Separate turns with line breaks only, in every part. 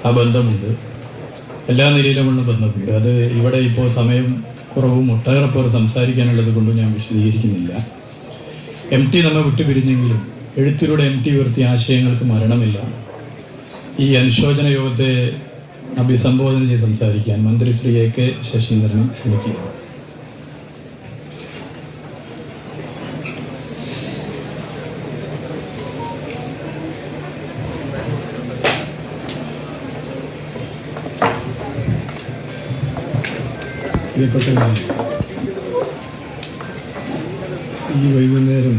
ആ ബന്ധമുണ്ട്, എല്ലാ നിലയിലുമുള്ള ബന്ധമുണ്ട്. അത് ഇവിടെ ഇപ്പോൾ സമയം കുറവും ഒട്ടേറെ പേർ സംസാരിക്കാനുള്ളത് കൊണ്ട് ഞാൻ വിശദീകരിക്കുന്നില്ല. MT നമ്മെ വിട്ടുപിരിഞ്ഞെങ്കിലും എഴുത്തിലൂടെ MT ഉയർത്തിയ ആശയങ്ങൾക്ക് മരണമില്ല. ഈ അനുശോചന യോഗത്തെ അഭിസംബോധന ചെയ്ത് സംസാരിക്കാൻ മന്ത്രി ശ്രീ AK ശശീന്ദ്രനെ ക്ഷണിക്കുക.
പ്രിയപ്പെട്ടവരെ, ഈ വൈകുന്നേരം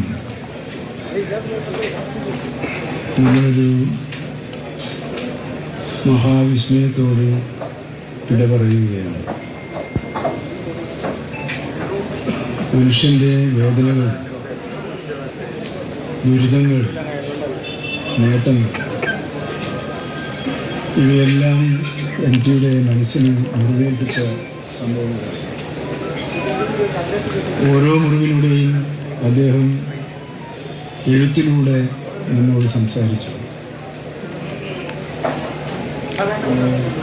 നമ്മളൊരു മഹാവിസ്മയത്തോടെ ഇട പറയുകയാണ്. മനുഷ്യൻ്റെ വേദനകൾ, ദുരിതങ്ങൾ, നേട്ടങ്ങൾ ഇവയെല്ലാം MTയുടെ മനസ്സിന് മുറിവേൽപ്പിച്ച സംഭവങ്ങളാണ്. ഓരോ മുറിവിലൂടെയും അദ്ദേഹം എഴുത്തിലൂടെ നമ്മോട് സംസാരിച്ചു.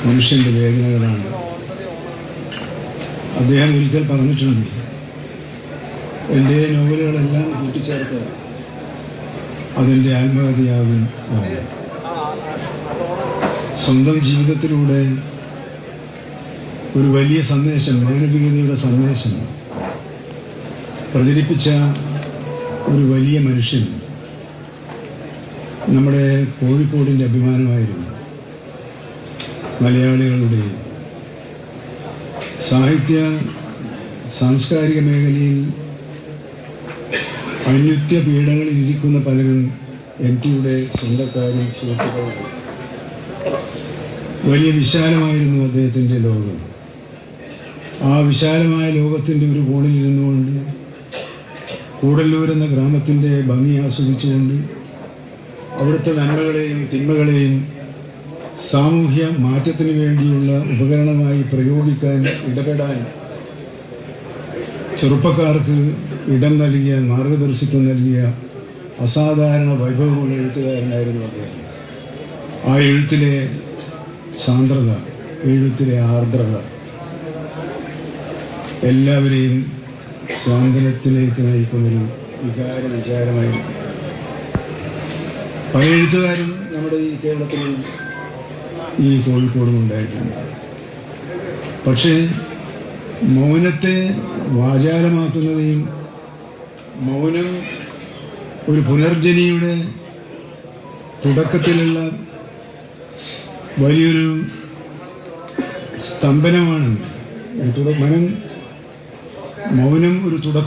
മനുഷ്യൻ്റെ വേദനകളാണ്. അദ്ദേഹം ഒരിക്കൽ പറഞ്ഞിട്ടുണ്ട്, എൻ്റെ നോവലുകളെല്ലാം കൂട്ടിച്ചേർത്ത് അതിൻ്റെ ആത്മകഥയാകും. സ്വന്തം ജീവിതത്തിലൂടെ ഒരു വലിയ സന്ദേശം, മാനവികതയുടെ സന്ദേശം പ്രചരിപ്പിച്ച ഒരു വലിയ മനുഷ്യൻ നമ്മുടെ കോഴിക്കോടിൻ്റെ അഭിമാനമായിരുന്നു. മലയാളികളുടെ സാഹിത്യ സാംസ്കാരിക മേഖലയിൽ അന്യുത്യ പീഠങ്ങളിൽ ഇരിക്കുന്ന പലരും MTയുടെ സ്വന്തക്കാരും സുഹൃത്തുക്കളും. വലിയ വിശാലമായിരുന്നു അദ്ദേഹത്തിൻ്റെ ലോകം. ആ വിശാലമായ ലോകത്തിൻ്റെ ഒരു കോണിലിരുന്നുകൊണ്ട് കൂടല്ലൂർ എന്ന ഗ്രാമത്തിൻ്റെ ഭംഗി ആസ്വദിച്ചുകൊണ്ട് അവിടുത്തെ നന്മകളെയും തിന്മകളെയും സാമൂഹ്യ മാറ്റത്തിന് വേണ്ടിയുള്ള ഉപകരണമായി പ്രയോഗിക്കാൻ, ഇടപെടാൻ ചെറുപ്പക്കാർക്ക് ഇടം നൽകിയ, മാർഗദർശിത്വം നൽകിയ അസാധാരണ വൈഭവമുള്ള എഴുത്തുകാരനായിരുന്നു അദ്ദേഹം. ആ എഴുത്തിലെ സാന്ദ്രത, എഴുത്തിലെ ആർദ്രത എല്ലാവരെയും സ്വാതന്ത്ര്യത്തിലേക്ക് നയിക്കുന്നൊരു വിചാരമായിരുന്നു. പല എഴുത്തുകാരും നമ്മുടെ ഈ കേരളത്തിലും ഈ കോഴിക്കോടും ഉണ്ടായിട്ടുണ്ട്. പക്ഷേ മൗനത്തെ വാചാലമാക്കുന്നതെയും മൗനം ഒരു പുനർജനിയുടെ തുടക്കത്തിലുള്ള വലിയൊരു സ്തംഭനമാണ്. മൗനം ഒരു തുടക്കം.